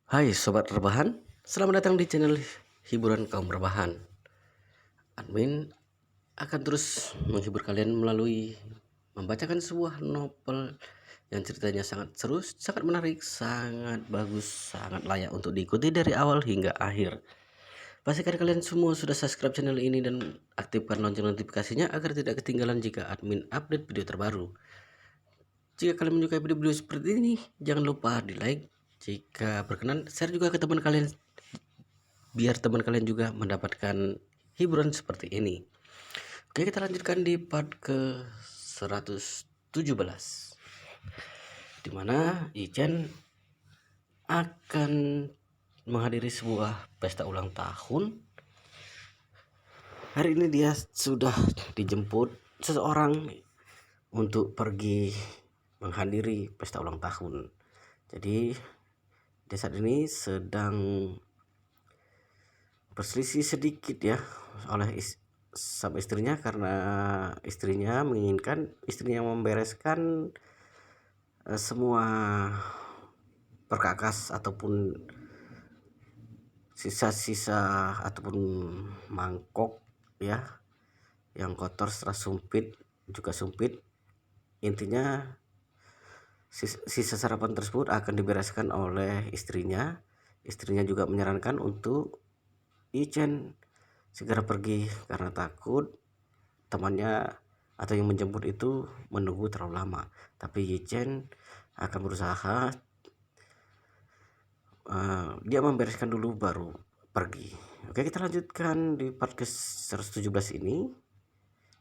Hai Sobat Rebahan, selamat datang di channel hiburan kaum rebahan. Admin akan terus menghibur kalian melalui membacakan sebuah novel yang ceritanya sangat seru, sangat menarik, sangat bagus, sangat layak untuk diikuti dari awal hingga akhir. Pastikan kalian semua sudah subscribe channel ini dan aktifkan lonceng notifikasinya agar tidak ketinggalan jika admin update video terbaru. Jika kalian menyukai video-video seperti ini, jangan lupa di like. Jika berkenan, share juga ke teman kalian biar teman kalian juga mendapatkan hiburan seperti ini. Oke, kita lanjutkan di part ke 117, dimana Ichen akan menghadiri sebuah pesta ulang tahun. Hari ini dia sudah dijemput seseorang untuk pergi menghadiri pesta ulang tahun. Jadi dia saat ini sedang berselisih sedikit ya oleh sama istrinya, karena istrinya menginginkan istrinya membereskan semua perkakas ataupun sisa-sisa ataupun mangkok ya yang kotor setelah juga sumpit. Intinya sisa sarapan tersebut akan dibereskan oleh istrinya. Istrinya juga menyarankan untuk Ichen segera pergi karena takut temannya atau yang menjemput itu menunggu terlalu lama. Tapi Ichen akan berusaha dia membereskan dulu baru pergi. Oke, kita lanjutkan di part ke 117 ini.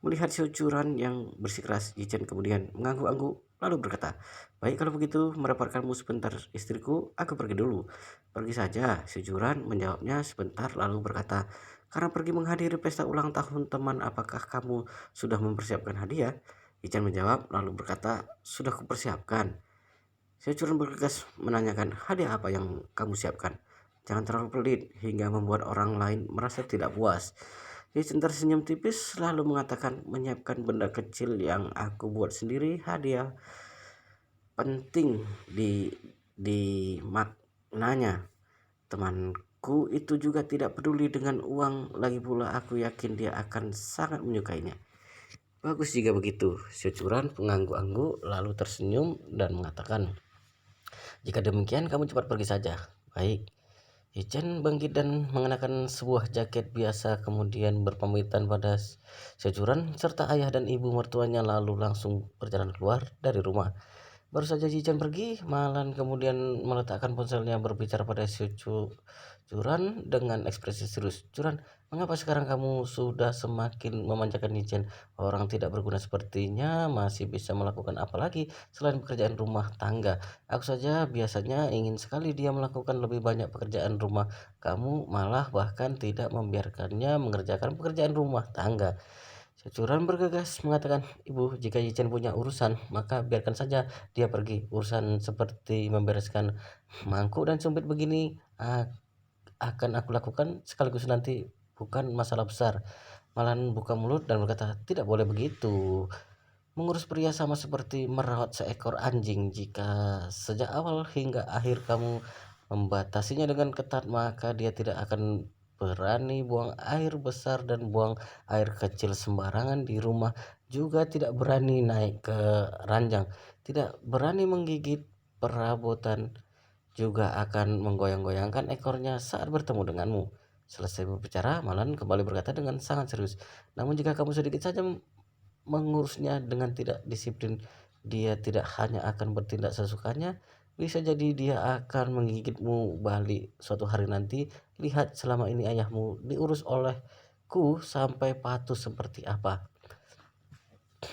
Melihat si Ucuran yang bersikeras, Ichen kemudian mengangguk-angguk lalu berkata, "Baik kalau begitu, merepotkanmu sebentar istriku, aku pergi dulu." "Pergi saja," si Ucuran menjawabnya sebentar lalu berkata, "Karena pergi menghadiri pesta ulang tahun teman, apakah kamu sudah mempersiapkan hadiah?" Ichen menjawab lalu berkata, "Sudah kupersiapkan." Si Ucuran bergegas menanyakan, "Hadiah apa yang kamu siapkan? Jangan terlalu pelit hingga membuat orang lain merasa tidak puas." Ichen tersenyum tipis lalu mengatakan, "Menyiapkan benda kecil yang aku buat sendiri, hadiah penting di maknanya. Temanku itu juga tidak peduli dengan uang, lagi pula aku yakin dia akan sangat menyukainya." "Bagus jika begitu." Si Curan mengangguk-angguk lalu tersenyum dan mengatakan, "Jika demikian kamu cepat pergi saja." "Baik." Ichen bangkit dan mengenakan sebuah jaket biasa, kemudian berpamitan pada Sejuran serta ayah dan ibu mertuanya lalu langsung berjalan keluar dari rumah. Baru saja Ichen pergi, Malan kemudian meletakkan ponselnya berbicara pada Curan dengan ekspresi serius. "Curan, mengapa sekarang kamu sudah semakin memanjakan Ichen? Orang tidak berguna sepertinya masih bisa melakukan apa lagi selain pekerjaan rumah tangga. Aku saja biasanya ingin sekali dia melakukan lebih banyak pekerjaan rumah. Kamu malah bahkan tidak membiarkannya mengerjakan pekerjaan rumah tangga." Securan bergegas mengatakan, "Ibu, jika Ichen punya urusan, maka biarkan saja dia pergi. Urusan seperti membereskan mangkuk dan sumpit begini akan aku lakukan sekaligus nanti, bukan masalah besar." Malan buka mulut dan berkata, "Tidak boleh begitu. Mengurus pria sama seperti merawat seekor anjing. Jika sejak awal hingga akhir kamu membatasinya dengan ketat, maka dia tidak akan berani buang air besar dan buang air kecil sembarangan di rumah, juga tidak berani naik ke ranjang, tidak berani menggigit perabotan, juga akan menggoyang-goyangkan ekornya saat bertemu denganmu." Selesai berbicara, Malan kembali berkata dengan sangat serius, "Namun jika kamu sedikit saja mengurusnya dengan tidak disiplin, dia tidak hanya akan bertindak sesukanya, bisa jadi dia akan menggigitmu balik suatu hari nanti. Lihat selama ini ayahmu diurus olehku sampai patuh seperti apa."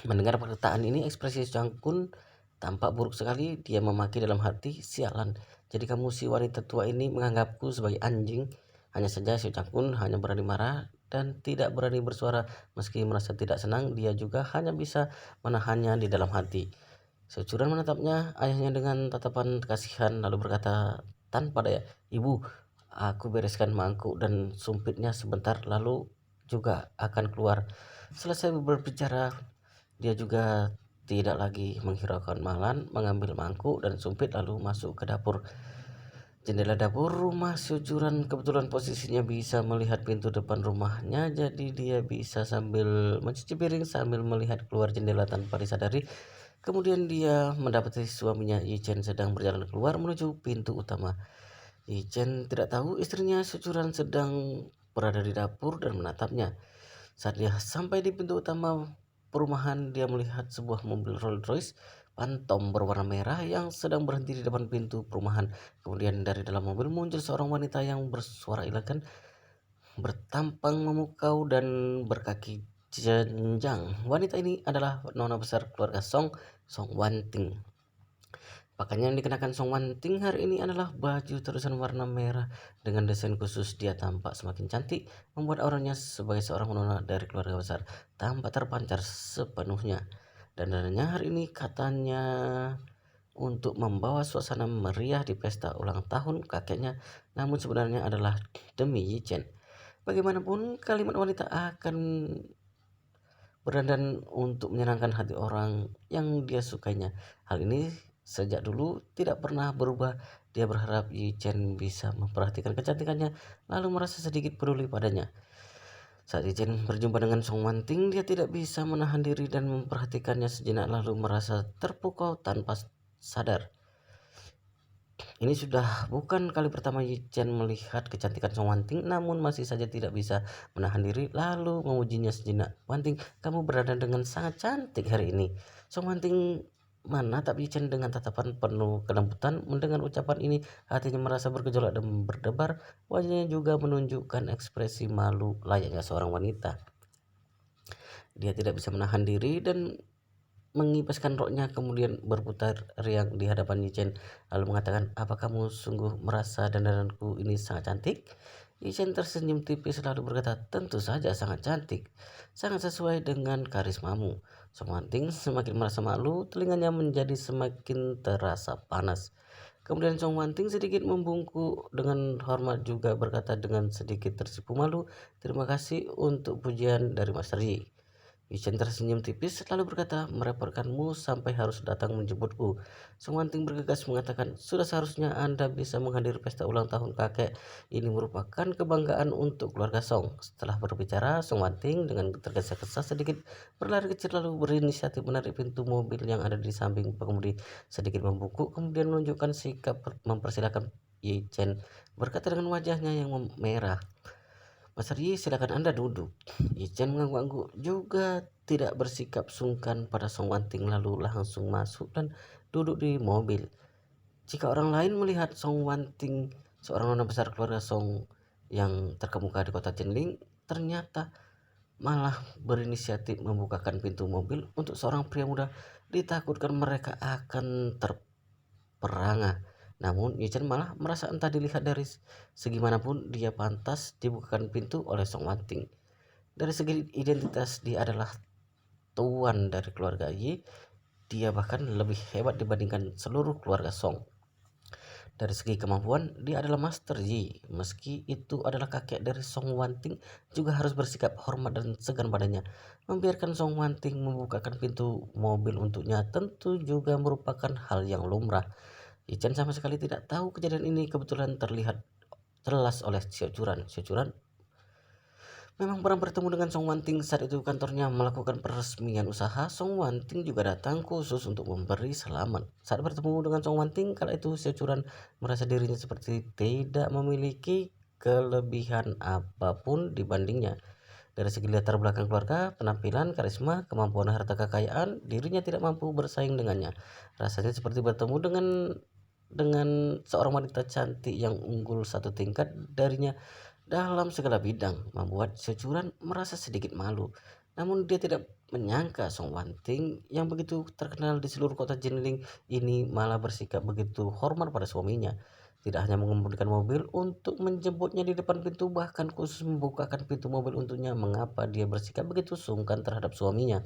Mendengar perkataan ini, ekspresi Cangkun tampak buruk sekali. Dia memaki dalam hati, "Sialan, jadi kamu si wanita tua ini menganggapku sebagai anjing." Hanya saja si Cangkun hanya berani marah dan tidak berani bersuara. Meski merasa tidak senang, dia juga hanya bisa menahannya di dalam hati. Securan menatapnya ayahnya dengan tatapan kasihan lalu berkata tanpa daya, "Ibu, aku bereskan mangkuk dan sumpitnya sebentar lalu juga akan keluar." Selesai berbicara, dia juga tidak lagi menghiraukan Malan, mengambil mangkuk dan sumpit lalu masuk ke dapur. Jendela dapur rumah Syucuran kebetulan posisinya bisa melihat pintu depan rumahnya, jadi dia bisa sambil mencuci piring sambil melihat keluar jendela tanpa disadari. Kemudian dia mendapati suaminya Ichen sedang berjalan keluar menuju pintu utama. Ichen tidak tahu istrinya Syucuran sedang berada di dapur dan menatapnya. Saat dia sampai di pintu utama perumahan, dia melihat sebuah mobil Rolls Royce Phantom berwarna merah yang sedang berhenti di depan pintu perumahan. Kemudian dari dalam mobil muncul seorang wanita yang bersuara elegan, bertampang memukau dan berkaki jenjang. Wanita ini adalah nona besar keluarga Song, Song Wanting. Pakaian yang dikenakan Song Wanting hari ini adalah baju terusan warna merah dengan desain khusus. Dia tampak semakin cantik, membuat auranya sebagai seorang nona dari keluarga besar tampak terpancar sepenuhnya. Dan dananya hari ini katanya untuk membawa suasana meriah di pesta ulang tahun kakeknya, namun sebenarnya adalah demi Yichen. Bagaimanapun, kalimat wanita akan berdandan untuk menyenangkan hati orang yang dia sukainya. Hal ini sejak dulu tidak pernah berubah. Dia berharap Yichen bisa memperhatikan kecantikannya, lalu merasa sedikit peduli padanya. Saat Yichen berjumpa dengan Song Wanting, dia tidak bisa menahan diri dan memperhatikannya sejenak, lalu merasa terpukau tanpa sadar. Ini sudah bukan kali pertama Yichen melihat kecantikan Song Wanting, namun masih saja tidak bisa menahan diri lalu memujinya sejenak. "Wanting, kamu berada dengan sangat cantik hari ini." Song Wanting menatap Yichen dengan tatapan penuh kelembutan. Mendengar ucapan ini, hatinya merasa bergejolak dan berdebar. Wajahnya juga menunjukkan ekspresi malu layaknya seorang wanita. Dia tidak bisa menahan diri dan mengipaskan roknya, kemudian berputar riang di hadapan Yichen lalu mengatakan, "Apa kamu sungguh merasa dandananku ini sangat cantik?" Yichen tersenyum tipis lalu berkata, "Tentu saja sangat cantik, sangat sesuai dengan karismamu." Song Wanting semakin merasa malu, telinganya menjadi semakin terasa panas. Kemudian Song Wanting sedikit membungkuk dengan hormat juga berkata dengan sedikit tersipu malu, "Terima kasih untuk pujian dari Master Yi." Yichen tersenyum tipis lalu berkata, "Merepotkanmu sampai harus datang menjemputku." Song Wanting bergegas mengatakan, "Sudah seharusnya Anda bisa menghadiri pesta ulang tahun kakek. Ini merupakan kebanggaan untuk keluarga Song." Setelah berbicara, Song Wanting dengan tergesa-gesa sedikit berlari kecil lalu berinisiatif menarik pintu mobil yang ada di samping pengemudi. Sedikit membungkuk, kemudian menunjukkan sikap mempersilahkan Yichen berkata dengan wajahnya yang merah, "Mas Ri, silakan Anda duduk." Yichen mengangguk-angguk juga tidak bersikap sungkan pada Song Wanting lalu langsung masuk dan duduk di mobil. Jika orang lain melihat Song Wanting, seorang nona besar keluarga Song yang terkemuka di kota Chenling, ternyata malah berinisiatif membukakan pintu mobil untuk seorang pria muda, ditakutkan mereka akan terperangah. Namun Yichen malah merasa entah dilihat dari segi manapun dia pantas dibukakan pintu oleh Song Wanting. Dari segi identitas dia adalah tuan dari keluarga Yi, dia bahkan lebih hebat dibandingkan seluruh keluarga Song. Dari segi kemampuan, dia adalah Master Yi. Meski itu adalah kakek dari Song Wanting, juga harus bersikap hormat dan segan padanya. Membiarkan Song Wanting membukakan pintu mobil untuknya tentu juga merupakan hal yang lumrah. Yichen sama sekali tidak tahu kejadian ini kebetulan terlihat jelas oleh Xiaochuran. Xiaochuran memang pernah bertemu dengan Song Wanting saat itu kantornya melakukan peresmian usaha. Song Wanting juga datang khusus untuk memberi selamat. Saat bertemu dengan Song Wanting kala itu Xiaochuran merasa dirinya seperti tidak memiliki kelebihan apapun dibandingnya. Dari segi latar belakang keluarga, penampilan, karisma, kemampuan harta kekayaan, dirinya tidak mampu bersaing dengannya. Rasanya seperti bertemu dengan seorang wanita cantik yang unggul satu tingkat darinya dalam segala bidang, membuat Securan merasa sedikit malu. Namun dia tidak menyangka Song Wanting yang begitu terkenal di seluruh kota Jinling ini malah bersikap begitu hormat pada suaminya. Tidak hanya mengemudikan mobil untuk menjemputnya di depan pintu, bahkan khusus membukakan pintu mobil untuknya. Mengapa dia bersikap begitu sungkan terhadap suaminya?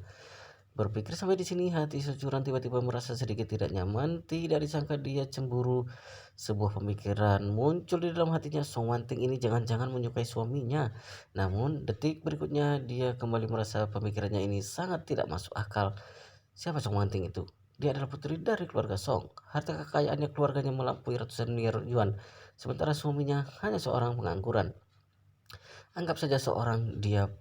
Berpikir sampai di sini, hati Securan tiba-tiba merasa sedikit tidak nyaman. Tidak disangka dia cemburu. Sebuah pemikiran muncul di dalam hatinya, Song Wanting ini jangan-jangan menyukai suaminya. Namun detik berikutnya dia kembali merasa pemikirannya ini sangat tidak masuk akal. Siapa Song Wanting itu? dia adalah putri dari keluarga Song. Harta kekayaannya keluarganya melampaui ratusan miliar yuan, sementara suaminya hanya seorang pengangguran. Anggap saja seorang dia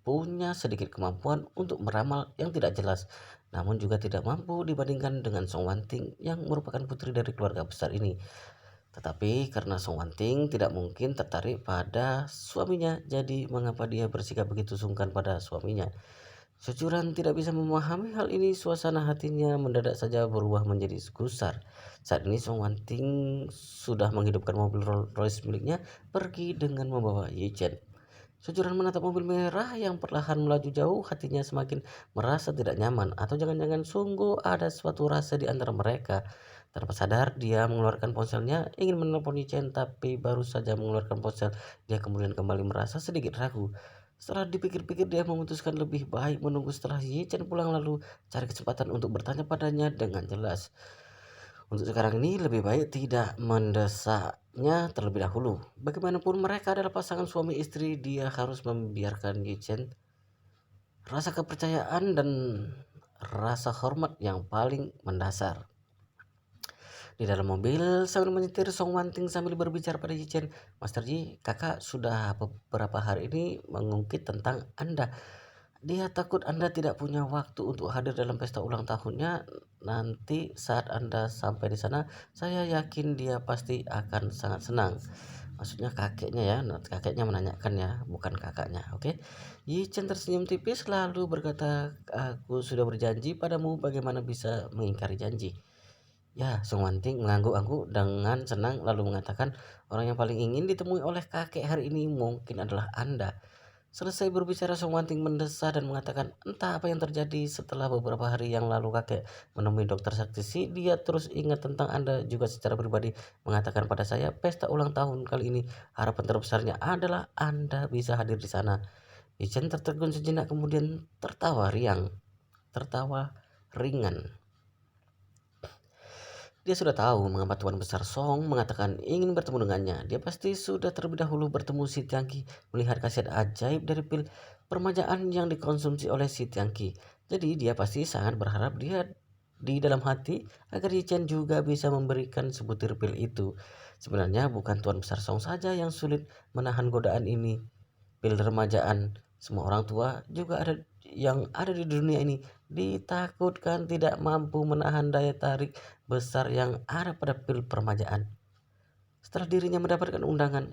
punya sedikit kemampuan untuk meramal yang tidak jelas, namun juga tidak mampu dibandingkan dengan Song Wanting yang merupakan putri dari keluarga besar ini. Tetapi karena Song Wanting tidak mungkin tertarik pada suaminya, jadi mengapa dia bersikap begitu sungkan pada suaminya? Securan tidak bisa memahami hal ini, suasana hatinya mendadak saja berubah menjadi gusar. Saat ini Song Wanting sudah menghidupkan mobil Rolls Royce miliknya pergi dengan membawa Ye Chen. Securan menatap mobil merah yang perlahan melaju jauh, hatinya semakin merasa tidak nyaman, atau jangan-jangan sungguh ada suatu rasa di antara mereka. Tanpa sadar, dia mengeluarkan ponselnya, ingin menelpon Chen, tapi baru saja mengeluarkan ponsel, dia kemudian kembali merasa sedikit ragu. Setelah dipikir-pikir, dia memutuskan lebih baik menunggu setelah Chen pulang lalu cari kesempatan untuk bertanya padanya dengan jelas. Untuk sekarang ini lebih baik tidak mendesaknya terlebih dahulu. Bagaimanapun mereka adalah pasangan suami istri, dia harus membiarkan Chen rasa kepercayaan dan rasa hormat yang paling mendasar. Di dalam mobil sambil menyetir, Song Wanting sambil berbicara pada Chen, Master Ji, kakak sudah beberapa hari ini mengungkit tentang Anda. Dia takut Anda tidak punya waktu untuk hadir dalam pesta ulang tahunnya. Nanti saat Anda sampai di sana, saya yakin dia pasti akan sangat senang. Maksudnya kakeknya ya, kakeknya menanyakan ya, bukan kakaknya, oke? Yi Chen tersenyum tipis lalu berkata, aku sudah berjanji padamu, bagaimana bisa mengingkari janji? Ya, Song Wanting mengangguk-angguk dengan senang lalu mengatakan, orang yang paling ingin ditemui oleh kakek hari ini mungkin adalah Anda. Selesai berbicara, Song Wanting mendesah dan mengatakan, entah apa yang terjadi setelah beberapa hari yang lalu kakek menemui dokter Saktisi, dia terus ingat tentang Anda juga secara pribadi mengatakan pada saya, pesta ulang tahun kali ini harapan terbesarnya adalah Anda bisa hadir di sana. Ichen tertegun sejenak kemudian tertawa ringan. Dia sudah tahu mengapa Tuan Besar Song mengatakan ingin bertemu dengannya. Dia pasti sudah terlebih dahulu bertemu si Tiangki, melihat khasiat ajaib dari pil permajaan yang dikonsumsi oleh si Tiangki. Jadi dia pasti sangat berharap dia di dalam hati agar Yichen juga bisa memberikan sebutir pil itu. Sebenarnya bukan Tuan Besar Song saja yang sulit menahan godaan ini. Pil remajaan, semua orang tua juga ada yang ada di dunia ini ditakutkan tidak mampu menahan daya tarik besar yang ada pada pil permajaan. Setelah dirinya mendapatkan undangan,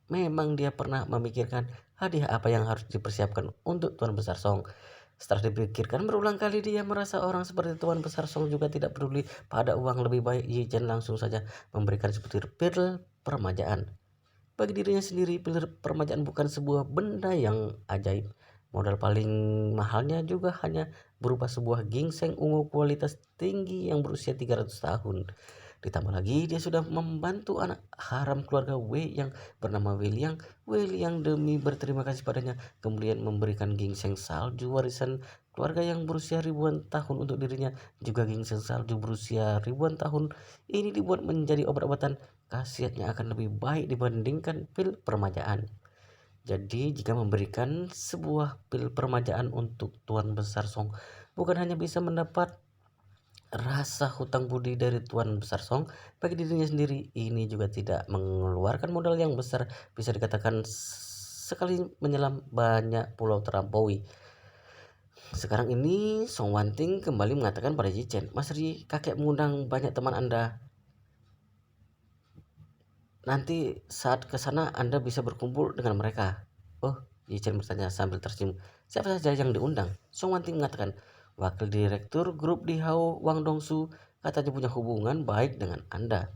memang dia pernah memikirkan hadiah apa yang harus dipersiapkan untuk Tuan Besar Song. Setelah dipikirkan berulang kali, dia merasa orang seperti Tuan Besar Song juga tidak peduli pada uang. Lebih baik Yi Chen langsung saja memberikan sebutir pil permajaan. Bagi dirinya sendiri, pil permajaan bukan sebuah benda yang ajaib. Modal paling mahalnya juga hanya berupa sebuah ginseng ungu kualitas tinggi yang berusia 300 tahun. Ditambah lagi dia sudah membantu anak haram keluarga Wei yang bernama Wei Liang demi berterima kasih padanya kemudian memberikan ginseng salju warisan keluarga yang berusia ribuan tahun untuk dirinya. Juga ginseng salju berusia ribuan tahun ini dibuat menjadi obat-obatan, khasiatnya akan lebih baik dibandingkan pil permajaan. Jadi jika memberikan sebuah pil permajaan untuk Tuan Besar Song, bukan hanya bisa mendapat rasa hutang budi dari Tuan Besar Song, bagi dirinya sendiri ini juga tidak mengeluarkan modal yang besar, bisa dikatakan sekali menyelam banyak pulau terlampaui. Sekarang ini Song Wanting kembali mengatakan pada Chen, Mas Ri, kakek mengundang banyak teman Anda. Nanti saat ke sana Anda bisa berkumpul dengan mereka. Oh, Chen bertanya sambil tersenyum. Siapa saja yang diundang? Song Wanting mengatakan, wakil direktur grup di Hao Wang Dongsu katanya punya hubungan baik dengan Anda.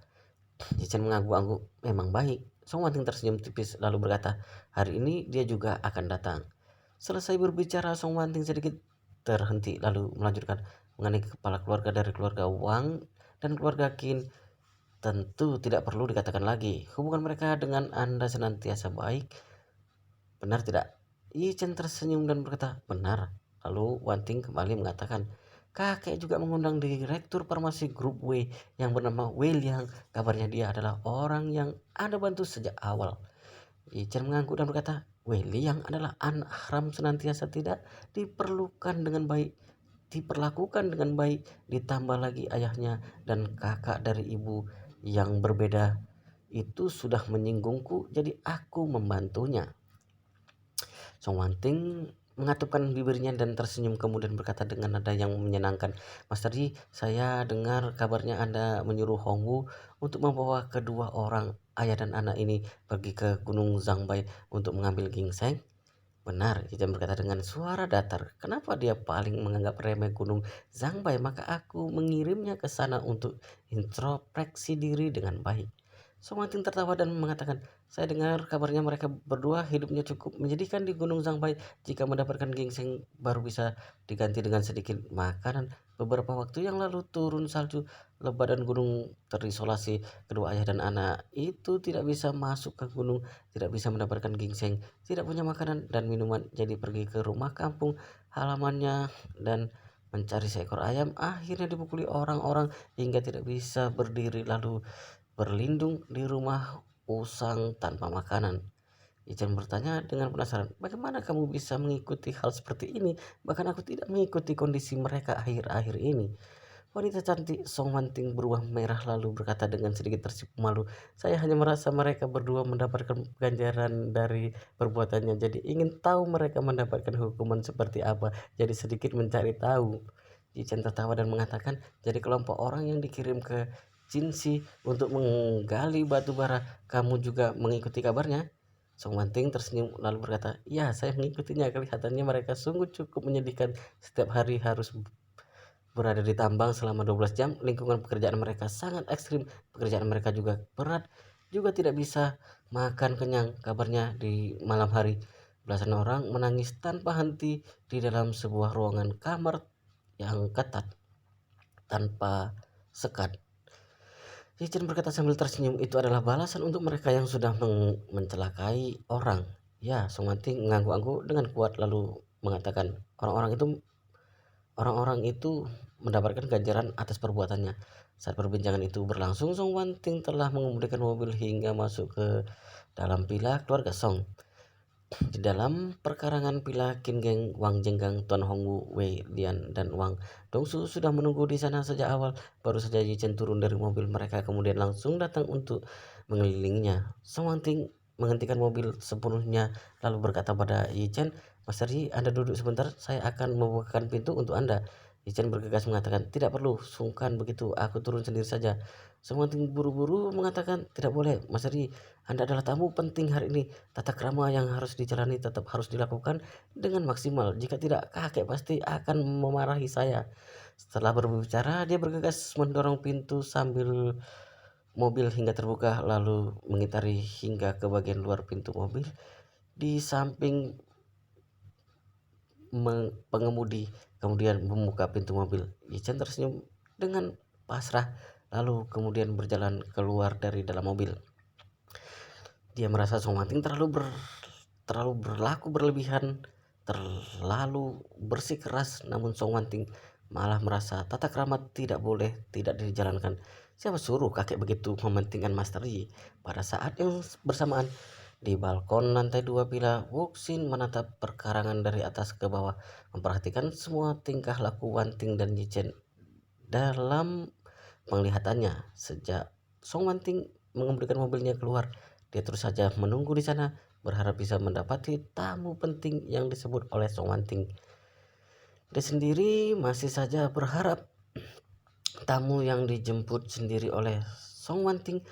Chen mengangguk-angguk, memang baik. Song Wanting tersenyum tipis lalu berkata, hari ini dia juga akan datang. Selesai berbicara, Song Wanting sedikit terhenti lalu melanjutkan mengenai kepala keluarga dari keluarga Wang dan keluarga Qin. Tentu tidak perlu dikatakan lagi, hubungan mereka dengan Anda senantiasa baik. Benar tidak? Chen tersenyum dan berkata, benar. Lalu Wanting kembali mengatakan, kakek juga mengundang direktur farmasi grup W yang bernama Wei Liang. Kabarnya dia adalah orang yang Anda bantu sejak awal. Chen mengangguk dan berkata, Wei Liang adalah anak haram senantiasa tidak diperlukan dengan baik. diperlakukan dengan baik, ditambah lagi ayahnya dan kakak dari ibu yang berbeda itu sudah menyinggungku, jadi aku membantunya. Song Wanting mengatupkan bibirnya dan tersenyum kemudian berkata dengan nada yang menyenangkan, "Master Yi, saya dengar kabarnya Anda menyuruh Hongwu untuk membawa kedua orang ayah dan anak ini pergi ke Gunung Zhangbai untuk mengambil ginseng." "Benar," Ijan berkata dengan suara datar. "Kenapa dia paling menganggap remeh Gunung Zhangbai? Maka aku mengirimnya ke sana untuk introspeksi diri dengan baik." Song Wanting tertawa dan mengatakan, "Saya dengar kabarnya mereka berdua hidupnya cukup menyedihkan di Gunung Zhangbai. Jika mendapatkan ginseng baru bisa diganti dengan sedikit makanan. Beberapa waktu yang lalu turun salju lebat dan gunung terisolasi. Kedua ayah dan anak itu tidak bisa masuk ke gunung, tidak bisa mendapatkan ginseng, tidak punya makanan dan minuman. Jadi pergi ke rumah kampung halamannya dan mencari seekor ayam. Akhirnya dipukuli orang-orang hingga tidak bisa berdiri, lalu berlindung di rumah usang tanpa makanan." Ijan bertanya dengan penasaran, "Bagaimana kamu bisa mengikuti hal seperti ini? Bahkan aku tidak mengikuti kondisi mereka akhir-akhir ini." Wanita cantik Song Wanting berubah merah lalu berkata dengan sedikit tersipu malu, "Saya hanya merasa mereka berdua mendapatkan ganjaran dari perbuatannya. Jadi ingin tahu mereka mendapatkan hukuman seperti apa. Jadi sedikit mencari tahu." Ijan tertawa dan mengatakan, "Jadi kelompok orang yang dikirim ke Jinxi untuk menggali batu bara, kamu juga mengikuti kabarnya?" Song Wanting tersenyum lalu berkata, "Ya, saya mengikutinya. Kelihatannya mereka sungguh cukup menyedihkan. Setiap hari harus berada di tambang selama 12 jam. Lingkungan pekerjaan mereka sangat ekstrim. Pekerjaan mereka juga berat. Juga tidak bisa makan kenyang. Kabarnya di malam hari, belasan orang menangis tanpa henti di dalam sebuah ruangan kamar yang ketat tanpa sekat." Richard berkata sambil tersenyum, "Itu adalah balasan untuk mereka yang sudah mencelakai orang." Ya, Song Wanting mengangguk-angguk dengan kuat lalu mengatakan, orang-orang itu mendapatkan ganjaran atas perbuatannya." Saat perbincangan itu berlangsung, Song Wanting telah mengemudikan mobil hingga masuk ke dalam villa keluarga Song. Di dalam perkarangan villa Qin Geng, Wang Jenggang, Tuan Hongwu, Wei Lian, dan Wang Dongsu sudah menunggu di sana sejak awal. Baru saja Yi Chen turun dari mobil, mereka kemudian langsung datang untuk mengelilinginya. Song Wanting menghentikan mobil sepenuhnya lalu berkata pada Yi Chen, "Master Yi, Anda duduk sebentar, saya akan membukakan pintu untuk Anda." Yi Chen bergegas mengatakan, "Tidak perlu, sungkan begitu, aku turun sendiri saja." Song Wanting buru-buru mengatakan, "Tidak boleh, Master Yi, Anda adalah tamu penting hari ini. Tata krama yang harus dijalani tetap harus dilakukan dengan maksimal. Jika tidak, kakek pasti akan memarahi saya." Setelah berbicara, dia bergegas mendorong pintu sambil mobil hingga terbuka, lalu mengitari hingga ke bagian luar pintu mobil di samping pengemudi, kemudian membuka pintu mobil. Ichen tersenyum dengan pasrah, lalu kemudian berjalan keluar dari dalam mobil. Dia merasa Song Wanting terlalu berlaku berlebihan, terlalu bersikeras, namun Song Wanting malah merasa tata krama tidak boleh tidak dijalankan. Siapa suruh kakek begitu mementingkan Master Yi? Pada saat yang bersamaan, di balkon lantai 2 villa, Wuxin menatap perkarangan dari atas ke bawah, memperhatikan semua tingkah laku Wanting dan Yi Chen dalam penglihatannya. Sejak Song Wanting mengemudikan mobilnya keluar, dia terus saja menunggu di sana, berharap bisa mendapati tamu penting yang disebut oleh Song Wanting. Dia sendiri masih saja berharap tamu yang dijemput sendiri oleh Song Wanting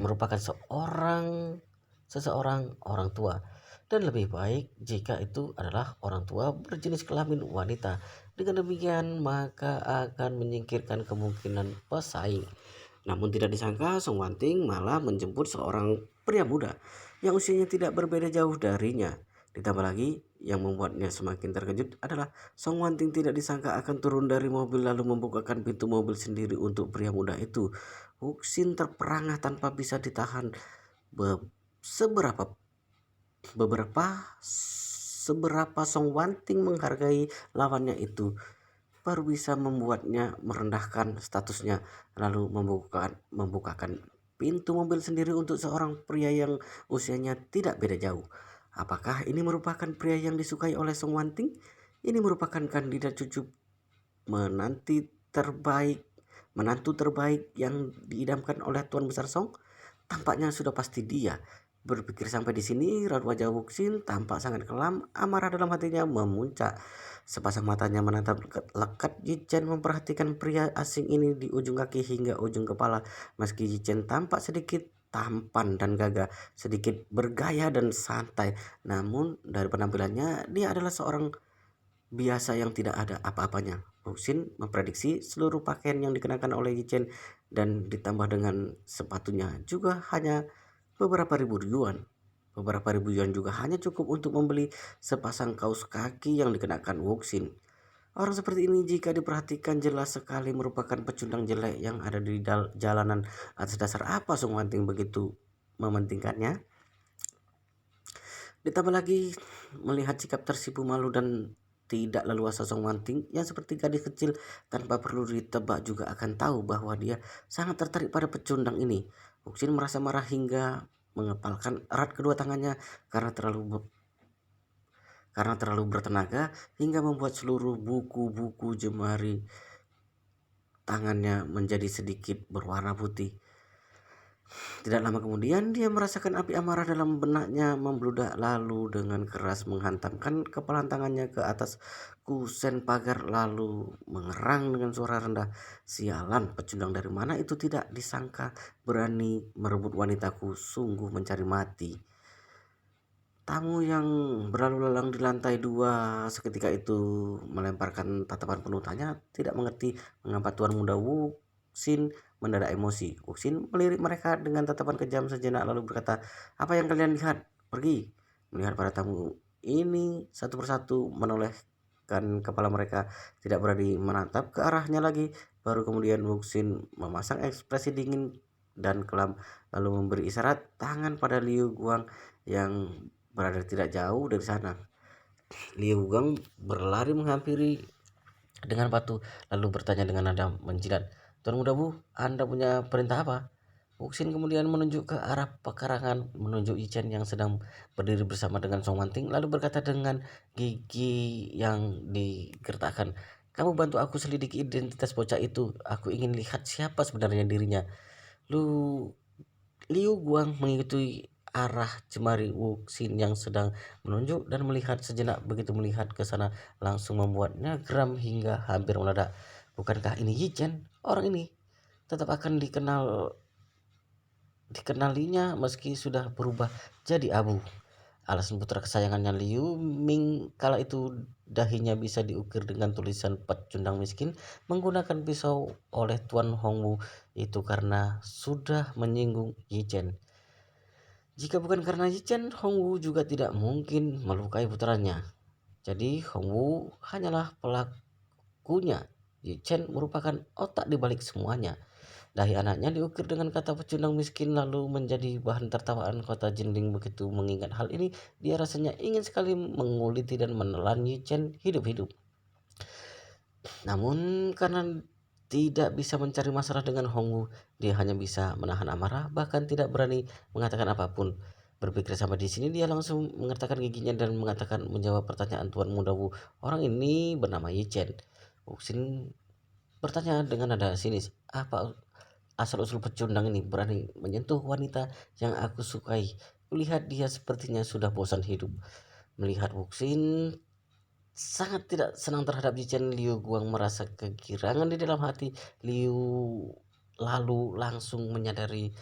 merupakan seseorang orang tua, dan lebih baik jika itu adalah orang tua berjenis kelamin wanita. Dengan demikian maka akan menyingkirkan kemungkinan pesaing. Namun tidak disangka Song Wanting malah menjemput seorang pria muda yang usianya tidak berbeda jauh darinya. Ditambah lagi, yang membuatnya semakin terkejut adalah Song Wanting tidak disangka akan turun dari mobil lalu membukakan pintu mobil sendiri untuk pria muda itu. Huxin terperangah tanpa bisa ditahan. Seberapa seberapa Song Wanting menghargai lawannya itu baru bisa membuatnya merendahkan statusnya, lalu membukakan pintu mobil sendiri untuk seorang pria yang usianya tidak beda jauh. Apakah ini merupakan pria yang disukai oleh Song Wanting? Ini merupakan kandidat cucu menantu terbaik yang diidamkan oleh Tuan Besar Song? Tampaknya sudah pasti dia. Berpikir sampai di sini, raut wajah Wuxin tampak sangat kelam, amarah dalam hatinya memuncak. Sepasang matanya menatap lekat Yi Chen memperhatikan pria asing ini di ujung kaki hingga ujung kepala. Meski Yi Chen tampak sedikit tampan dan gagah, sedikit bergaya dan santai, namun dari penampilannya dia adalah seorang biasa yang tidak ada apa-apanya. Wuxin memprediksi seluruh pakaian yang dikenakan oleh Yi Chen dan ditambah dengan sepatunya juga hanya beberapa ribu yuan. Beberapa ribu yuan juga hanya cukup untuk membeli sepasang kaos kaki yang dikenakan Wuxin. Orang seperti ini jika diperhatikan jelas sekali merupakan pecundang jelek yang ada di jalanan. Atas dasar apa Sung Wanting begitu mementingkannya? Ditambah lagi melihat sikap tersipu malu dan tidak leluasa Song Wanting yang seperti gadis kecil tanpa perlu ditebak juga akan tahu bahwa dia sangat tertarik pada pecundang ini. Wuxin merasa marah hingga mengepalkan erat kedua tangannya karena terlalu bertenaga hingga membuat seluruh buku-buku jemari tangannya menjadi sedikit berwarna putih. Tidak lama kemudian dia merasakan api amarah dalam benaknya membludak lalu dengan keras menghantamkan kepalan tangannya ke atas kusen pagar lalu mengerang dengan suara rendah. Sialan, pecundang dari mana itu tidak disangka berani merebut wanitaku, sungguh mencari mati. Tamu yang berlalu lalang di lantai 2 seketika itu melemparkan tatapan penuh tanya, tidak mengerti mengapa Tuan Muda Wuxin mendadak emosi. Wuxin melirik mereka dengan tatapan kejam sejenak lalu berkata, "Apa yang kalian lihat? Pergi." Melihat para tamu ini satu persatu menolehkan kepala mereka, tidak berani menatap ke arahnya lagi. Baru kemudian Wuxin memasang ekspresi dingin dan kelam lalu memberi isyarat tangan pada Liu Guang yang berada tidak jauh dari sana. Liu Guang berlari menghampiri dengan patuh lalu bertanya dengan nada menjilat, "Tuan Muda Bu, Anda punya perintah apa?" Wuxin kemudian menunjuk ke arah pekarangan, menunjuk Yi Chen yang sedang berdiri bersama dengan Song Wanting, lalu berkata dengan gigi yang digertakkan, "Kamu bantu aku selidiki identitas bocah itu. Aku ingin lihat siapa sebenarnya dirinya." Lu Liu Guang mengikuti arah jemari Wuxin yang sedang menunjuk dan melihat sejenak. Begitu melihat ke sana langsung membuatnya geram hingga hampir meledak. Bukankah ini Yi Chen? Orang ini tetap akan dikenalinya meski sudah berubah jadi abu. Alasan putra kesayangannya Liu Ming kala itu dahinya bisa diukir dengan tulisan pecundang miskin menggunakan pisau oleh Tuan Hongwu itu karena sudah menyinggung Yi Chen. Jika bukan karena Yi Chen, Hongwu juga tidak mungkin melukai putranya. Jadi Hongwu hanyalah pelakunya. Yi Chen merupakan otak di balik semuanya. Dahi anaknya diukir dengan kata pecundang miskin lalu menjadi bahan tertawaan kota Jinling. Begitu mengingat hal ini, dia rasanya ingin sekali menguliti dan menelan Yi Chen hidup-hidup. Namun karena tidak bisa mencari masalah dengan Hongwu, dia hanya bisa menahan amarah, bahkan tidak berani mengatakan apapun. Berpikir sampai di sini, dia langsung mengertakkan giginya dan mengatakan menjawab pertanyaan Tuan Muda Wu. Orang ini bernama Yi Chen. Wuxin bertanya dengan nada sinis, apa asal-usul pecundang ini berani menyentuh wanita yang aku sukai? Kulihat dia sepertinya sudah bosan hidup. Melihat Wuxin sangat tidak senang terhadap Yi Chen, Liu Guang merasa kegirangan di dalam hati. Liu lalu langsung menyadari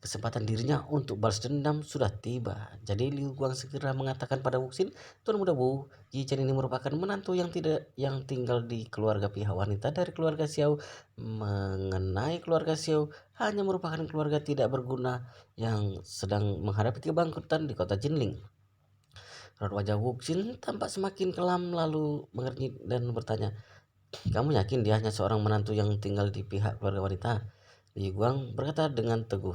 kesempatan dirinya untuk balas dendam sudah tiba. Jadi Liu Guang segera mengatakan pada Wuxin, "Tuan Muda Bu, Yi Chen ini merupakan menantu yang tinggal di keluarga pihak wanita dari keluarga Xiao. Mengenai keluarga Xiao, hanya merupakan keluarga tidak berguna yang sedang menghadapi kebangkrutan di kota Jinling." Raut wajah Wuxin tampak semakin kelam lalu mengernyit dan bertanya, "Kamu yakin dia hanya seorang menantu yang tinggal di pihak keluarga wanita?" Li Guang berkata dengan teguh,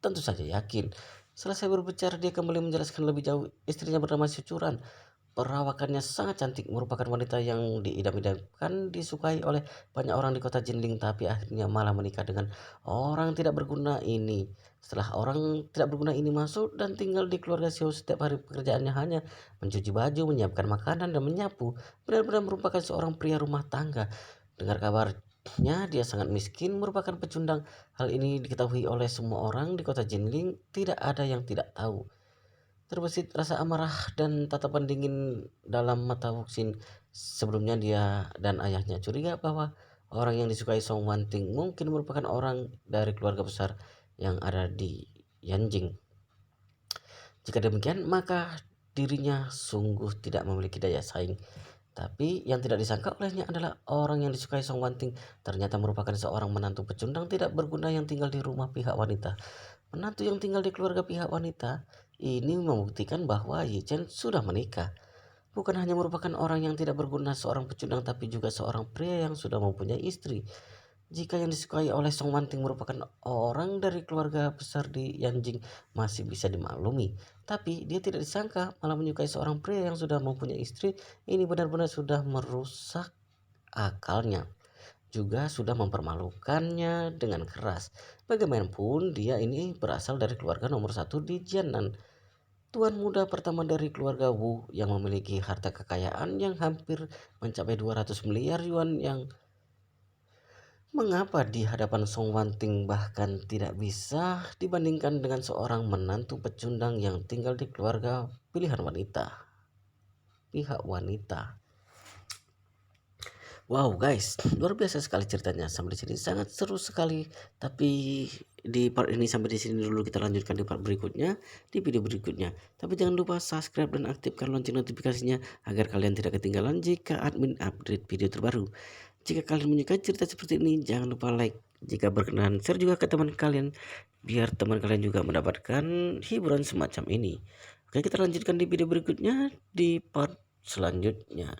"Tentu saja yakin." Selesai berbicara, dia kembali menjelaskan lebih jauh. Istrinya bernama Syucuran. Perawakannya sangat cantik, merupakan wanita yang diidam-idamkan, disukai oleh banyak orang di kota Jinling, tapi akhirnya malah menikah dengan orang tidak berguna ini. Setelah orang tidak berguna ini masuk dan tinggal di keluarga Xiao, setiap hari pekerjaannya hanya mencuci baju, menyiapkan makanan, dan menyapu. Benar-benar merupakan seorang pria rumah tangga. Dengar kabarnya dia sangat miskin, merupakan pecundang. Hal ini diketahui oleh semua orang di kota Jinling, tidak ada yang tidak tahu. Terbesit rasa amarah dan tatapan dingin dalam mata Wuxin. Sebelumnya dia dan ayahnya curiga bahwa orang yang disukai Song Wanting mungkin merupakan orang dari keluarga besar yang ada di Yanjing. Jika demikian, maka dirinya sungguh tidak memiliki daya saing. Tapi yang tidak disangka olehnya adalah orang yang disukai Song Wanting ternyata merupakan seorang menantu pecundang tidak berguna yang tinggal di rumah pihak wanita. Menantu yang tinggal di keluarga pihak wanita ini membuktikan bahwa Yi Chen sudah menikah. Bukan hanya merupakan orang yang tidak berguna seorang pecundang, tapi juga seorang pria yang sudah mempunyai istri. Jika yang disukai oleh Song Wanting merupakan orang dari keluarga besar di Yanjing, masih bisa dimaklumi. Tapi dia tidak disangka malah menyukai seorang pria yang sudah mempunyai istri. Ini benar-benar sudah merusak akalnya. Juga sudah mempermalukannya dengan keras. Bagaimanapun dia ini berasal dari keluarga nomor satu di Jianan. Tuan muda pertama dari keluarga Wu yang memiliki harta kekayaan yang hampir mencapai 200 miliar yuan, yang mengapa di hadapan Song Wanting bahkan tidak bisa dibandingkan dengan seorang menantu pecundang yang tinggal di keluarga pihak wanita. Wow guys, luar biasa sekali ceritanya. Sampai di sini sangat seru sekali. Tapi di part ini sampai di sini dulu, kita lanjutkan di part berikutnya, di video berikutnya. Tapi jangan lupa subscribe dan aktifkan lonceng notifikasinya agar kalian tidak ketinggalan jika admin update video terbaru. Jika kalian menyukai cerita seperti ini, jangan lupa like. Jika berkenan, share juga ke teman kalian biar teman kalian juga mendapatkan hiburan semacam ini. Oke, kita lanjutkan di video berikutnya di part selanjutnya.